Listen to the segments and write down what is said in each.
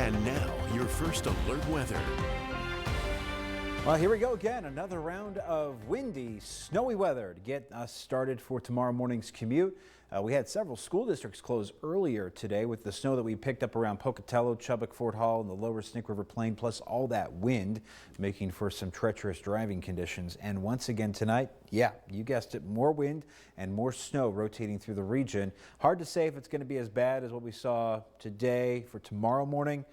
And now, your first alert weather. Well, here we go again. Another round of windy, snowy weather to get us started for tomorrow morning's commute. We had several school districts close earlier today with the snow that we picked up around Pocatello, Chubbuck, Fort Hall, and the lower Snake River Plain, plus all that wind, making for some treacherous driving conditions. And once again tonight, yeah, you guessed it, more wind and more snow rotating through the region. Hard to say if it's going to be as bad as what we saw today for tomorrow morning,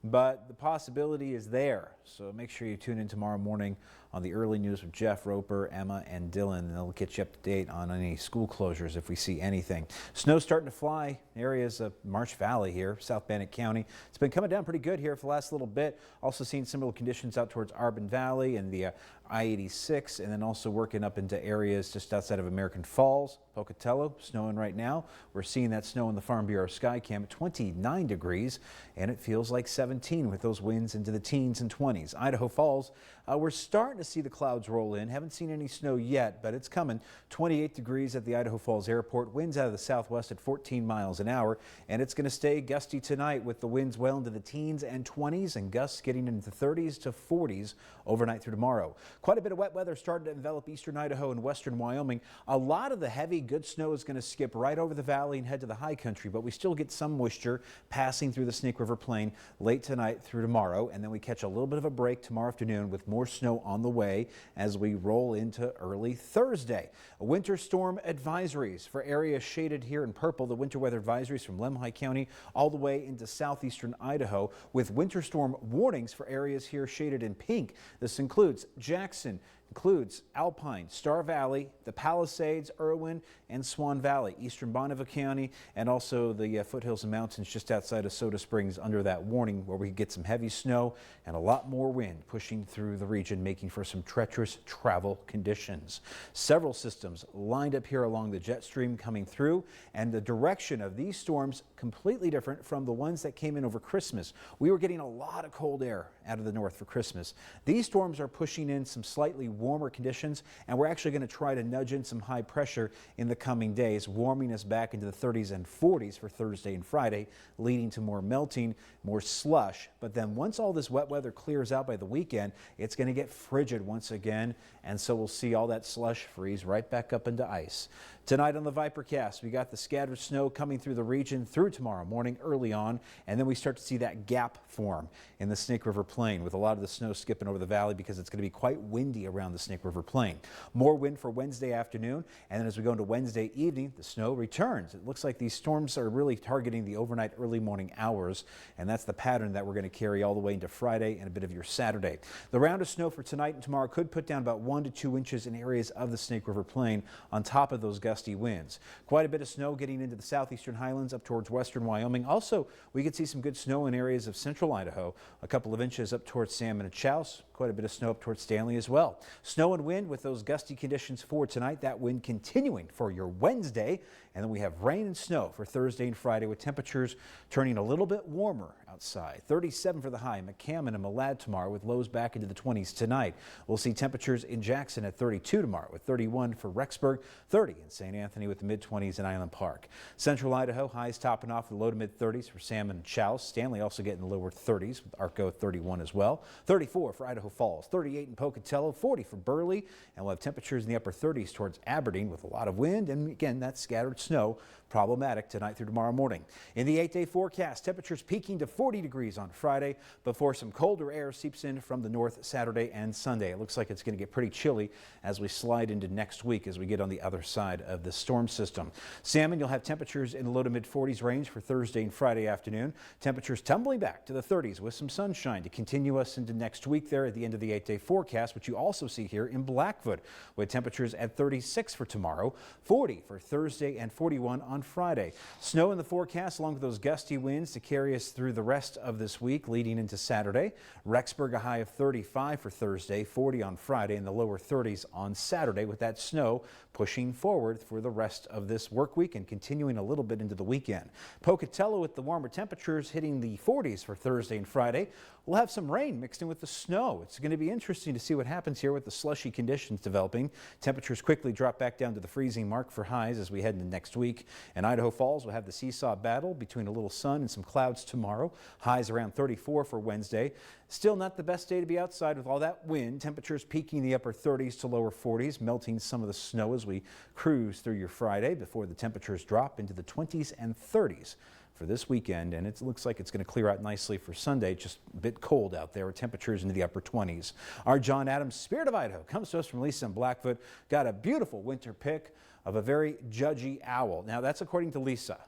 but the possibility is there. So make sure you tune in tomorrow morning on the early news with Jeff, Roper, Emma, and Dylan. And they'll get you up to date on any school closures if we see anything. Snow starting to fly in areas of Marsh Valley here, South Bannock County. It's been coming down pretty good here for the last little bit. Also seeing similar conditions out towards Arbin Valley and the I-86, and then also working up into areas just outside of American Falls, Pocatello, snowing right now. We're seeing that snow in the Farm Bureau Skycam at 29 degrees, and it feels like 17 with those winds into the teens and 20s. Idaho Falls, we're starting to see the clouds roll in. Haven't seen any snow yet, but it's coming. 28 degrees at the Idaho Falls Airport. Winds out of the southwest at 14 miles an hour, and it's going to stay gusty tonight with the winds well into the teens and 20s and gusts getting into the 30s to 40s overnight through tomorrow. Quite a bit of wet weather starting to envelop eastern Idaho and western Wyoming. A lot of the heavy, good snow is going to skip right over the valley and head to the high country, but we still get some moisture passing through the Snake River Plain late tonight through tomorrow, and then we catch a little bit of a break tomorrow afternoon with more snow on the way as we roll into early Thursday. Winter storm advisories for areas shaded here in purple. The winter weather advisories from Lemhi County all the way into southeastern Idaho, with winter storm warnings for areas here shaded in pink. This includes Jackson, includes Alpine, Star Valley, the Palisades, Irwin, and Swan Valley, eastern Bonneville County, and also the foothills and mountains just outside of Soda Springs under that warning, where we could get some heavy snow and a lot more wind pushing through the region, making for some treacherous travel conditions. Several systems lined up here along the jet stream coming through, and the direction of these storms completely different from the ones that came in over Christmas. We were getting a lot of cold air out of the north for Christmas. These storms are pushing in some slightly warmer conditions, and we're actually going to try to nudge in some high pressure in the coming days, warming us back into the 30s and 40s for Thursday and Friday, leading to more melting, more slush. But then once all this wet weather clears out by the weekend, it's going to get frigid once again, and so we'll see all that slush freeze right back up into ice. Tonight on the Vipercast, we got the scattered snow coming through the region through tomorrow morning early on, and then we start to see that gap form in the Snake River Plain, with a lot of the snow skipping over the valley because it's going to be quite windy around the Snake River Plain. More wind for Wednesday afternoon, and then as we go into Wednesday evening, the snow returns. It looks like these storms are really targeting the overnight early morning hours, and that's the pattern that we're going to carry all the way into Friday and a bit of your Saturday. The round of snow for tonight and tomorrow could put down about 1 to 2 inches in areas of the Snake River Plain on top of those gusty winds. Quite a bit of snow getting into the southeastern highlands up towards western Wyoming. Also, we could see some good snow in areas of central Idaho, a couple of inches up towards Salmon and Chouse, quite a bit of snow up towards Stanley as well. Snow and wind with those gusty conditions for tonight, that wind continuing for your Wednesday, and then we have rain and snow for Thursday and Friday, with temperatures turning a little bit warmer outside. 37 for the high in McCammon and Malad tomorrow, with lows back into the 20s tonight. We'll see temperatures in Jackson at 32 tomorrow, with 31 for Rexburg, 30 in St. Anthony, with the mid-20s in Island Park. Central Idaho, highs topping off the low to mid-30s for Salmon and Chouse. Stanley also getting the lower 30s, with Arco at 31 as well. 34 for Idaho Falls, 38 in Pocatello, 40 for Burley, and we'll have temperatures in the upper 30s towards Aberdeen, with a lot of wind, and again, that scattered snow problematic tonight through tomorrow morning. In the 8-day forecast, temperatures peaking to 40 degrees on Friday before some colder air seeps in from the north Saturday and Sunday. It looks like it's going to get pretty chilly as we slide into next week as we get on the other side of the storm system. Salmon, you'll have temperatures in the low to mid 40s range for Thursday and Friday afternoon. Temperatures tumbling back to the 30s with some sunshine to continue us into next week there at the end of the 8-day forecast, which you also see here in Blackfoot, with temperatures at 36 for tomorrow, 40 for Thursday, and 41 on Friday. Snow in the forecast along with those gusty winds to carry us through the rest of this week leading into Saturday. Rexburg, a high of 35 for Thursday, 40 on Friday, and the lower 30s on Saturday, with that snow pushing forward for the rest of this work week and continuing a little bit into the weekend. Pocatello with the warmer temperatures hitting the 40s for Thursday and Friday. We'll have some rain mixed in with the snow. It's going to be interesting to see what happens here with the slushy conditions developing. Temperatures quickly drop back down to the freezing mark for highs as we head into next week. And Idaho Falls will have the seesaw battle between a little sun and some clouds tomorrow. Highs around 34 for Wednesday. Still not the best day to be outside with all that wind. Temperatures peaking in the upper 30s to lower 40s, melting some of the snow as we cruise through your Friday before the temperatures drop into the 20s and 30s for this weekend, and it looks like it's going to clear out nicely for Sunday. Just a bit cold out there with temperatures into the upper 20s. Our John Adams, Spirit of Idaho, comes to us from Lisa in Blackfoot. Got a beautiful winter pic of a very judgy owl. Now that's according to Lisa.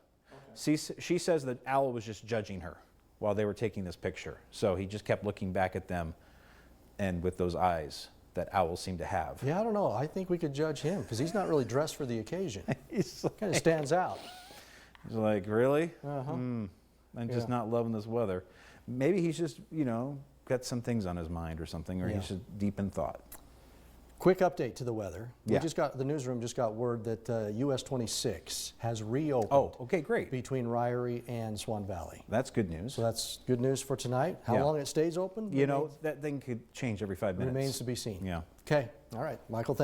Okay. She says that owl was just judging her while they were taking this picture. So he just kept looking back at them, and with those eyes that owls seem to have. Yeah, I don't know. I think we could judge him because he's not really dressed for the occasion. He's like, kind of stands out. He's like, really? Uh-huh. I'm just not loving this weather. Maybe he's just, you know, got some things on his mind or something, or he's just deep in thought. Quick update to the weather. Yeah. The newsroom just got word that US 26 has reopened. Oh, okay, great. Between Ryrie and Swan Valley. That's good news. So that's good news for tonight. How long it stays open? You know, that thing could change every 5 minutes. Remains to be seen. Yeah. Okay. All right. Michael, thank you.